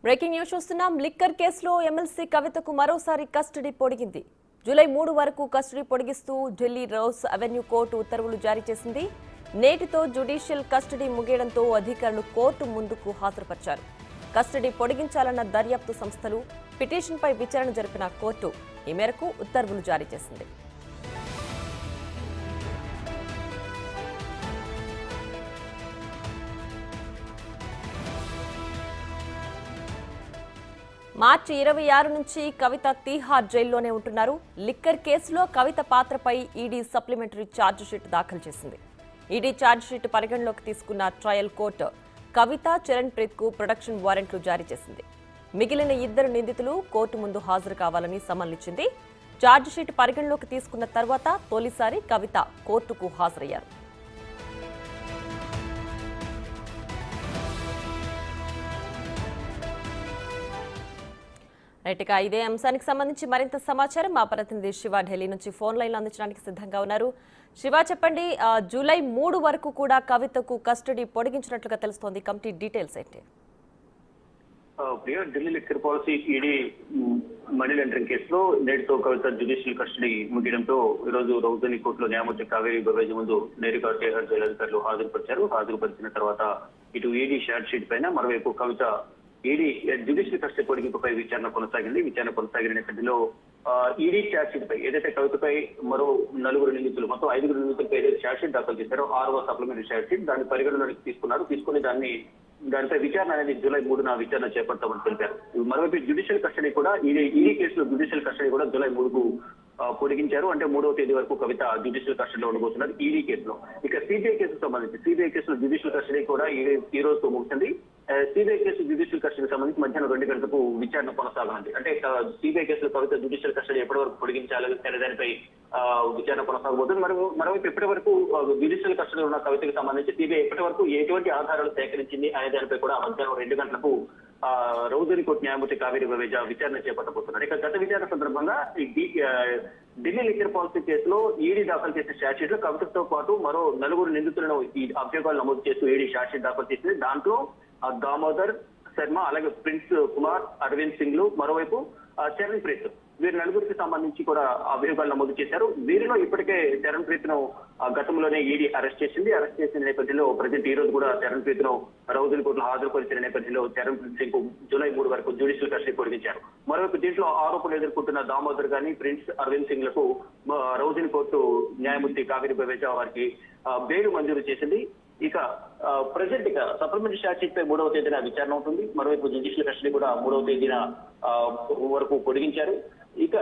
Breaking news చూస్తున్నాం. Liquor కేసులో MLC కవితకు మరోసారి కస్టడీ పొడిగింది. జూలై 3 వరకు కస్టడీ పొడిగిస్తూ ఢిల్లీ రోజ్ అవెన్యూ కోర్టు ఉత్తర్వులు జారీ చేసింది. నేటితో జ్యుడిషియల్ కస్టడీ ముగియడంతో అధికారులు కోర్టు ముందుకు హాజరుపరిచారు. కస్టడీ పొడిగించాలన్న దర్యాప్తు సంస్థలు పిటిషన్పై విచారణ జరిపిన కోర్టు ఈ మేరకు ఉత్తర్వులు జారీ చేసింది. మార్చి 26 నుంచి కవిత తీహార్ జైల్లోనే ఉంటున్నారు. లిక్కర్ కేసులో కవిత పాత్రపై ఈడీ సప్లిమెంటరీ ఛార్జిషీట్ దాఖలు చేసింది. ఈడీ ఛార్జిషీట్ పరిగణలోకి తీసుకున్న ట్రయల్ కోర్టు కవిత, చరణ్ ప్రీత్ కు ప్రొడక్షన్ వారెంట్లు జారీ చేసింది. మిగిలిన 2 నిందితులు కోర్టు ముందు హాజరు కావాలని సమన్లిచ్చింది. ఛార్జిషీట్ పరిగణలోకి తీసుకున్న తర్వాత తొలిసారి కవిత కోర్టుకు హాజరయ్యారు. రైట్గా ఇదే అంశానికి సంబంధించి మరింత సమాచారం మా ప్రతినిధి శివ ఢిల్లీ నుంచి ఫోన్ లైన్లో అందించడానికి సిద్ధంగా ఉన్నారు. శివ, చెప్పండి, జూలై 3 వరకు కూడా కవితకు కస్టడీ పొడిగించినట్లుగా తెలుస్తోంది. కంప్లీట్ డీటెయిల్స్ ఏంటి? Delhi liquor policy ED money laundering కేసులో నేటితో కవిత జ్యుడిషియల్ కస్టడీ ముగియడంతో ఈరోజు రౌజని కోర్టులో న్యాయమూర్తి కావేరీ బవేజ్ ముందు నేరుగా తీహార్ జైలు అధికారులు హాజరుపరిచిన తర్వాత ఇటు ఈడీ ఛార్జ్ షీట్ పైన, మరోవైపు కవిత ఈడీ జ్యుడిషియల్ కస్టడీ పొడిగింపుపై విచారణ కొనసాగిన నేపథ్యంలో ఈడీ ఛార్జ్ షీట్ పై ఏదైతే కవితపై మరో 4 నిందితులు, మొత్తం 5 నిందితులపై ఏదైతే ఛార్జ్ షీట్ దాఖలు చేశారో 6వ సప్లిమెంటరీ ఛార్జ్ షీట్, దాన్ని పరిగణలోకి తీసుకుని దానిపై విచారణ అనేది జూలై 3న విచారణ చేపడతామని తెలిపారు. మరోవైపు జ్యుడిషియల్ కస్టడీ కూడా ఈడీ కేసులో జ్యుడిషియల్ కస్టడీ కూడా జూలై 3కు పొడిగించారు. అంటే 3వ తేదీ వరకు కవిత జ్యుడిషియల్ కస్టడీలో ఉండబోతున్నారు ఈడీ కేసులో. ఇక సిబిఐ కేసుకు సంబంధించి సిబిఐ కేసులో జ్యుడిషియల్ కస్టడీ కూడా ఈ రోజుతో ముగిసింది. సిబిఐ కేసు జ్యుడిషియల్ కస్టడీకి సంబంధించి మధ్యాహ్నం 2 గంటలకు విచారణ కొనసాగనుంది. అంటే సిబిఐ కేసులో కవిత జ్యుడిషియల్ కస్టడీ ఎప్పటి వరకు పొడిగించాలి అనే దానిపై విచారణ కొనసాగబోతుంది. మరోవైపు ఇప్పటి వరకు జ్యుడిషియల్ కస్టడీ ఉన్న కవితకు సంబంధించి సిబిఐ ఇప్పటి వరకు ఎటువంటి ఆధారాలు సేకరించింది అనే దానిపై కూడా మధ్యాహ్నం 2 గంటలకు రౌజని కోర్టు న్యాయమూర్తి కావేరీ బవేజ్ విచారణ చేపట్టబోతున్నారు. ఇక గత విచారణ సందర్భంగా ఢిల్లీ లిక్కర్ పాలసీ కేసులో ఈడీ దాఖలు చేసిన ఛార్జ్ షీట్ లో కవితతో పాటు మరో 4 నిందితులను ఈ అభియోగాలు నమోదు చేస్తూ ఈడీ ఛార్జ్ షీట్ దాఖలు చేసింది. దాంట్లో దామోదర్ శర్మ, అలాగే ప్రిన్స్ కుమార్, అరవింద్ సింగ్ లు, మరోవైపు చరణ్ ప్రీత్, వీరి 4కి సంబంధించి కూడా అభియోగాలు నమోదు చేశారు. వీరిలో ఇప్పటికే చరణ్ ప్రీత్ ను గతంలోనే ఈడీ అరెస్ట్ చేసిన నేపథ్యంలో ప్రజెంట్ ఈ రోజు కూడా చరణ్ ప్రీత్ ను రౌజని కోర్టులో హాజరుపరిచిన నేపథ్యంలో చరణ్ ప్రీత్ సింగ్ కు జూలై 3 వరకు జ్యుడిషియల్ కస్టడీ పొడిగించారు. మరోవైపు దీంట్లో ఆరోపణలు ఎదుర్కొంటున్న దామోదర్ గాని, ప్రిన్స్, అరవింద్ సింగ్ లకు రౌజని కోర్టు న్యాయమూర్తి కావేరీ బవేజ్ వారికి బెయిల్ మంజూరు చేసింది. ఇక ప్రజెంట్ సప్లిమెంటరీ ఛార్జ్ షీట్ పై 3వ తేదీన విచారణ ఉంటుంది. మరోవైపు జ్యుడిషియల్ కస్టడీ కూడా 3వ తేదీన వరకు పొడిగించారు. ఇక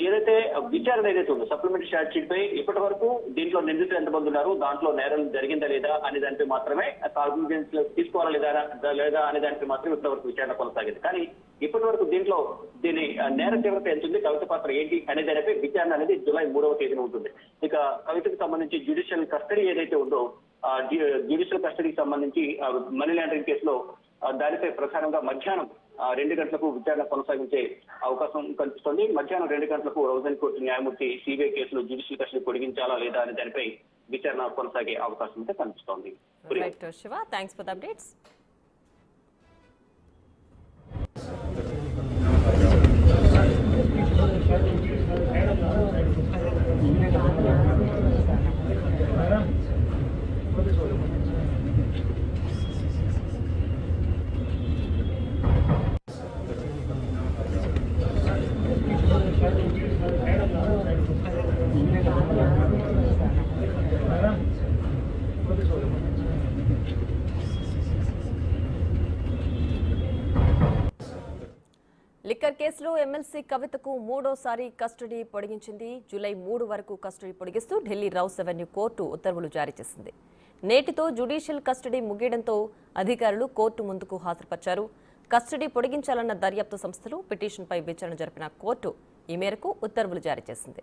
ఏదైతే విచారణ ఉందో సప్లిమెంటరీ ఛార్జ్ షీట్ పై ఇప్పటి వరకు దీంట్లో నిందితులు ఎంతమంది ఉన్నారు, దాంట్లో నేరం జరిగిందా లేదా అనే దానిపై మాత్రమే కాగ్నిజెన్స్ తీసుకోవాలా లేదా అనే దానిపై మాత్రమే ఇప్పటి వరకు విచారణ కొనసాగింది. కానీ ఇప్పటి వరకు దీని నేర తీవ్రత ఎంత ఉంది, కవిత పాత్ర ఏంటి అనే దానిపై విచారణ అనేది జూలై 3వ తేదీన ఉంటుంది. ఇక కవితకు సంబంధించి జ్యుడిషియల్ కస్టడీ ఏదైతే ఉందో జ్యుడిషియల్ కస్టడీకి సంబంధించి మనీ లాండరింగ్ కేసులో దానిపై ప్రధానంగా మధ్యాహ్నం 2 గంటలకు విచారణ కొనసాగించే అవకాశం కనిపిస్తోంది. మధ్యాహ్నం 2 గంటలకు రౌజన్ కోర్టు న్యాయమూర్తి సిబిఐ కేసులో జ్యుడిషియల్ కస్టడీ పొడిగించాలా లేదా అనే దానిపై విచారణ కొనసాగే అవకాశం అయితే కనిపిస్తోంది. లిక్కర్ కేసులో ఎమ్మెల్సీ కవితకు 3వసారి కస్టడీ పొడిగించింది. జూలై 3 వరకు కస్టడీ పొడిగిస్తూ ఢిల్లీ రౌస్ అవెన్యూ కోర్టు ఉత్తర్వులు జారీ చేసింది. నేటితో జ్యుడిషియల్ కస్టడీ ముగియడంతో అధికారులు కోర్టు ముందుకు హాజరుపరిచారు. కస్టడీ పొడిగించాలన్న దర్యాప్తు సంస్థలు పిటిషన్పై విచారణ జరిపిన కోర్టు ఈ మేరకు ఉత్తర్వులు జారీ చేసింది.